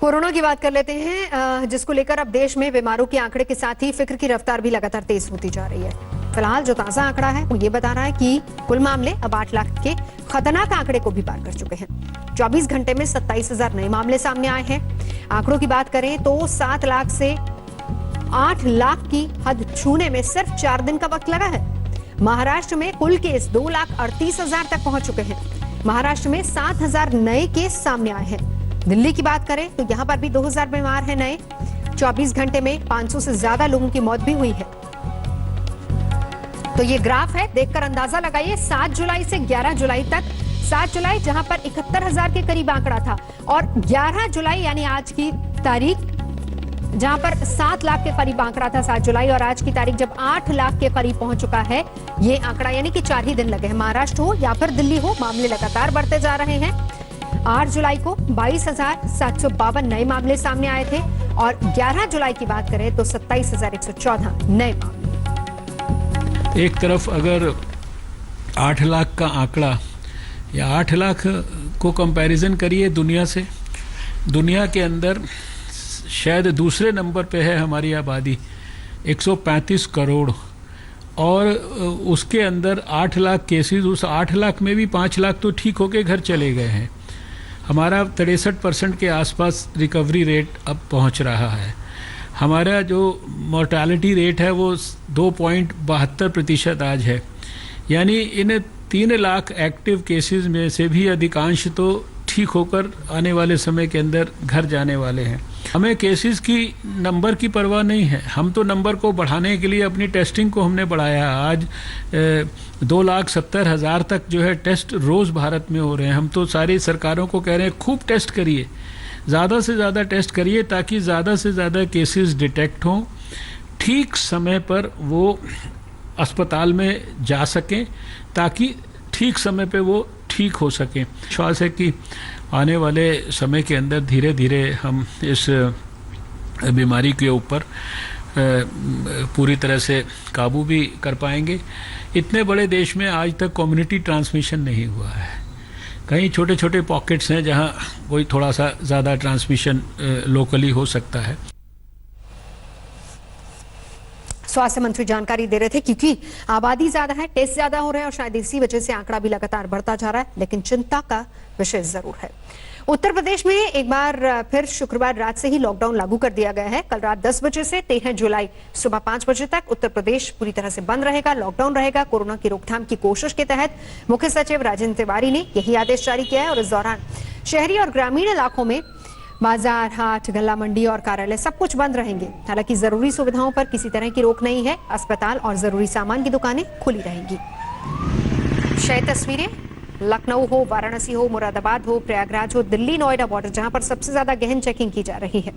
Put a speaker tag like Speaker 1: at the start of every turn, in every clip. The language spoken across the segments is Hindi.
Speaker 1: कोरोना की बात कर लेते हैं, जिसको लेकर अब देश में बीमारों के आंकड़े के साथ ही फिक्र की रफ्तार भी लगातार तेज होती जा रही है। फिलहाल जो ताजा आंकड़ा है वो ये बता रहा है कि कुल मामले अब 8 लाख के खतरनाक आंकड़े को भी पार कर चुके हैं। 24 घंटे में 27,000 नए मामले सामने आए हैं। आंकड़ों की बात करें तो 7 लाख से 8 लाख की हद छूने में सिर्फ 4 दिन का वक्त लगा है। महाराष्ट्र में कुल केस 2,38,000 तक पहुंच चुके हैं। महाराष्ट्र में 7,000 नए केस सामने आए हैं। दिल्ली की बात करें तो यहां पर भी 2,000 बीमार हैं नए। 24 घंटे में 500 से ज्यादा लोगों की मौत भी हुई है। तो ये ग्राफ है, देखकर अंदाजा लगाइए 7 जुलाई से 11 जुलाई तक। 7 जुलाई जहां पर 71,000 के करीब आंकड़ा था और 11 जुलाई यानी आज की तारीख जहां पर 7 लाख के करीब आंकड़ा था 7 जुलाई, और आज की तारीख जब 8 लाख के करीब पहुंच चुका है ये आंकड़ा, यानी कि 4 ही दिन लगे हैं। महाराष्ट्र हो या फिर दिल्ली हो, मामले लगातार बढ़ते जा रहे हैं। 8 जुलाई को 22,752 नए मामले सामने आए थे और 11 जुलाई की बात करें तो 27,114 नए मामले।
Speaker 2: एक तरफ अगर 8 लाख का आंकड़ा या 8 लाख को कंपैरिजन करिए दुनिया से, दुनिया के अंदर शायद दूसरे नंबर पे है हमारी आबादी 135 करोड़, और उसके अंदर 8 लाख केसेस। उस 8 लाख में भी 5 लाख तो ठीक होके घर चले गए हैं। हमारा 63% के आसपास रिकवरी रेट अब पहुंच रहा है। हमारा जो मोर्टालिटी रेट है वो 2.72% आज है। यानी इन 3 लाख एक्टिव केसेस में से भी अधिकांश तो ठीक होकर आने वाले समय के अंदर घर जाने वाले हैं। हमें केसेस की नंबर की परवाह नहीं है। हम तो नंबर को बढ़ाने के लिए अपनी टेस्टिंग को हमने बढ़ाया। आज 2,70,000 तक जो है टेस्ट रोज़ भारत में हो रहे हैं। हम तो सारी सरकारों को कह रहे हैं खूब टेस्ट करिए, ज़्यादा से ज़्यादा टेस्ट करिए ताकि ज़्यादा से ज़्यादा केसेस डिटेक्ट हों, ठीक समय पर वो अस्पताल में जा सकें ताकि ठीक समय पे वो ठीक हो सकें। विश्वास है कि आने वाले समय के अंदर धीरे धीरे हम इस बीमारी के ऊपर पूरी तरह से काबू भी कर पाएंगे। इतने बड़े देश में आज तक कम्युनिटी ट्रांसमिशन नहीं हुआ है। कहीं छोटे छोटे पॉकेट्स हैं जहां कोई थोड़ा सा ज़्यादा ट्रांसमिशन लोकली हो सकता है।
Speaker 1: स्वास्थ्य मंत्री जानकारी दे रहे थे क्योंकि आबादी ज्यादा है, टेस्ट ज्यादा हो रहे हैं और शायद इसी वजह से आंकड़ा भी लगातार बढ़ता जा रहा है, लेकिन चिंता का विषय जरूर है। उत्तर प्रदेश में एक बार फिर शुक्रवार रात से ही लॉकडाउन लागू कर दिया गया है। कल रात 10 बजे से 13 जुलाई सुबह 5 बजे तक उत्तर प्रदेश पूरी तरह से बंद रहेगा, लॉकडाउन रहेगा। कोरोना की रोकथाम की कोशिश के तहत मुख्य सचिव राजेंद्र तिवारी ने यही आदेश जारी किया है और इस दौरान शहरी और ग्रामीण इलाकों में बाजार, हाट, गल्ला मंडी और कार्यालय सब कुछ बंद रहेंगे। हालांकि जरूरी सुविधाओं पर किसी तरह की रोक नहीं है। अस्पताल और जरूरी सामान की दुकानें खुली रहेंगी। शय तस्वीरें लखनऊ हो, वाराणसी हो, मुरादाबाद हो, प्रयागराज हो, दिल्ली नोएडा बॉर्डर जहां पर सबसे ज्यादा गहन चेकिंग की जा रही है।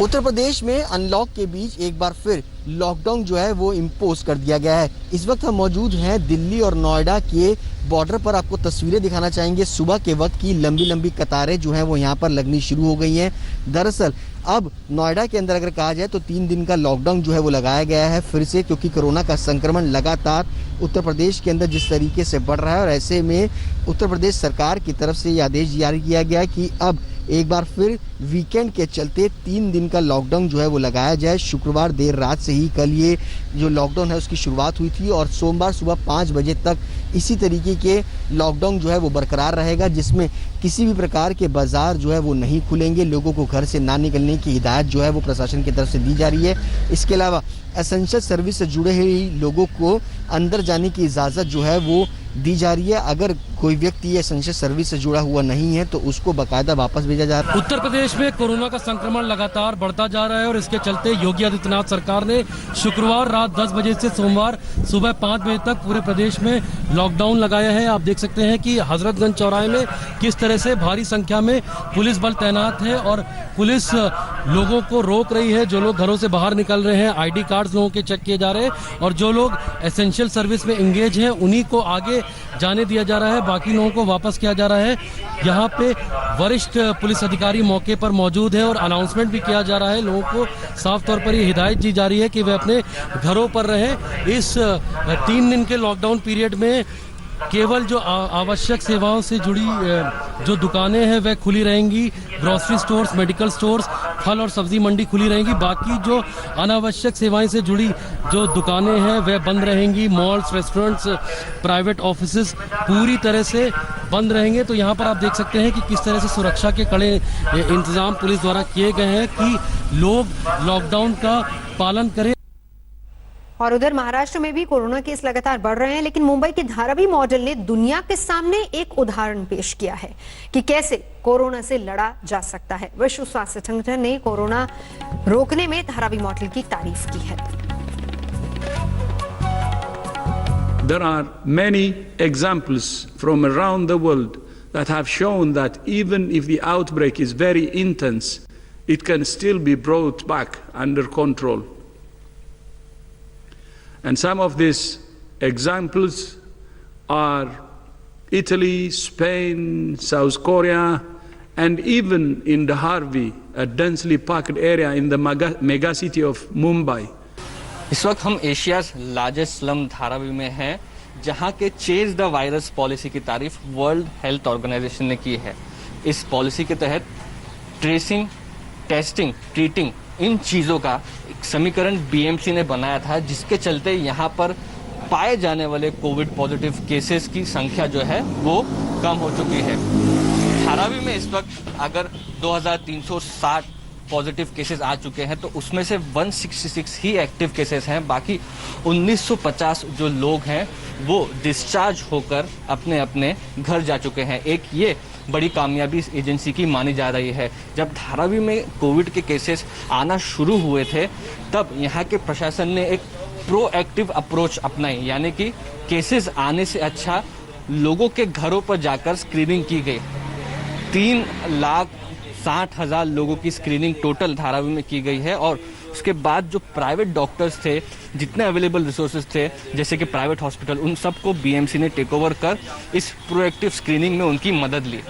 Speaker 3: उत्तर प्रदेश में अनलॉक के बीच एक बार फिर लॉकडाउन जो है वो इम्पोज कर दिया गया है। इस वक्त हम मौजूद हैं दिल्ली और नोएडा के बॉर्डर पर। आपको तस्वीरें दिखाना चाहेंगे सुबह के वक्त की लंबी लंबी कतारें जो हैं वो यहाँ पर लगनी शुरू हो गई हैं। दरअसल अब नोएडा के अंदर अगर कहा जाए तो 3 दिन का लॉकडाउन जो है वो लगाया गया है फिर से, क्योंकि कोरोना का संक्रमण लगातार उत्तर प्रदेश के अंदर जिस तरीके से बढ़ रहा है, और ऐसे में उत्तर प्रदेश सरकार की तरफ से ये आदेश जारी किया गया कि अब एक बार फिर वीकेंड के चलते 3 दिन का लॉकडाउन जो है वो लगाया जाए। शुक्रवार देर रात से ही कल ये जो लॉकडाउन है उसकी शुरुआत हुई थी और सोमवार सुबह 5 बजे तक इसी तरीके के लॉकडाउन जो है वो बरकरार रहेगा, जिसमें किसी भी प्रकार के बाजार जो है वो नहीं खुलेंगे। लोगों को घर से ना निकलने की हिदायत जो है वो प्रशासन की तरफ से दी जा रही है। इसके अलावा एसेंशियल सर्विस से जुड़े हुए लोगों को अंदर जाने की इजाज़त जो है वो दी जा रही है। अगर कोई व्यक्ति एसेंशियल सर्विस से जुड़ा हुआ नहीं है तो उसको बाकायदा वापस भेजा जा रहा है।
Speaker 4: उत्तर प्रदेश में कोरोना का संक्रमण लगातार बढ़ता जा रहा है और इसके चलते योगी आदित्यनाथ सरकार ने शुक्रवार रात 10 बजे से सोमवार सुबह 5 बजे तक पूरे प्रदेश में लॉकडाउन लगाया है। आप देख सकते हैं कि हजरतगंज चौराहे में किस तरह से भारी संख्या में पुलिस बल तैनात है और पुलिस लोगों को रोक रही है। जो लोग घरों से बाहर निकल रहे हैं, आईडी कार्ड्स लोगों के चेक किए जा रहे हैं और जो लोग एसेंशियल सर्विस में इंगेज हैं उन्हीं को आगे जाने दिया जा रहा है। बाकी लोगों को वापस किया जा रहा है। यहाँ पे वरिष्ठ पुलिस अधिकारी मौके पर मौजूद है और अनाउंसमेंट भी किया जा रहा है। लोगों को साफ तौर पर ये हिदायत दी जा रही है कि वे अपने घरों पर रहें। इस 3 दिन के लॉकडाउन पीरियड में केवल जो आवश्यक सेवाओं से जुड़ी जो दुकानें हैं वह खुली रहेंगी। ग्रोसरी स्टोर्स, मेडिकल स्टोर्स, फल और सब्जी मंडी खुली रहेंगी। बाकी जो अनावश्यक सेवाएं से जुड़ी जो दुकानें हैं वह बंद रहेंगी। मॉल्स, रेस्टोरेंट्स, प्राइवेट ऑफिसेज पूरी तरह से बंद रहेंगे। तो यहाँ पर आप देख सकते हैं कि किस तरह से सुरक्षा के कड़े इंतजाम पुलिस द्वारा किए गए हैं कि लोग लॉकडाउन का पालन करें।
Speaker 1: और उधर महाराष्ट्र में भी कोरोना केस लगातार बढ़ रहे हैं, लेकिन मुंबई के धारावी मॉडल ने दुनिया के सामने एक उदाहरण पेश किया है कि कैसे कोरोना से लड़ा जा सकता है। विश्व स्वास्थ्य संगठन ने कोरोना रोकने में धारावी मॉडल की तारीफ की है।
Speaker 5: There are many examples from around the world that have shown that even if the outbreak is very intense, it can still be brought back under control. And some of these examples are Italy, Spain, South Korea, and even in the Harvey, a densely packed area in the mega city of Mumbai.
Speaker 6: इस वक्त हम एशियाज लार्जेस्ट स्लम धारावी में हैं, जहां के चेज द वायरस पॉलिसी की तारीफ वर्ल्ड हेल्थ ऑर्गेनाइजेशन ने की है। इस पॉलिसी के तहत ट्रेसिंग, टेस्टिंग, ट्रीटिंग, इन चीज़ों का एक समीकरण बीएमसी ने बनाया था, जिसके चलते यहाँ पर पाए जाने वाले कोविड पॉजिटिव केसेस की संख्या जो है वो कम हो चुकी है। धारावी में इस वक्त अगर 2360 पॉजिटिव केसेस आ चुके हैं तो उसमें से 166 ही एक्टिव केसेस हैं। बाकी 1950 जो लोग हैं वो डिस्चार्ज होकर अपने अपने घर जा चुके हैं। एक ये बड़ी कामयाबी इस एजेंसी की मानी जा रही है। जब धारावी में कोविड के केसेस आना शुरू हुए थे तब यहाँ के प्रशासन ने एक प्रोएक्टिव अप्रोच अपनाई, यानी कि केसेस आने से अच्छा लोगों के घरों पर जाकर स्क्रीनिंग की गई। 3,60,000 लोगों की स्क्रीनिंग टोटल धारावी में की गई है और उसके बाद जो प्राइवेट डॉक्टर्स थे, जितने अवेलेबल रिसोर्सेज थे जैसे कि प्राइवेट हॉस्पिटल, उन सबको बीएमसी ने टेक ओवर कर इस प्रोएक्टिव स्क्रीनिंग में उनकी मदद ली।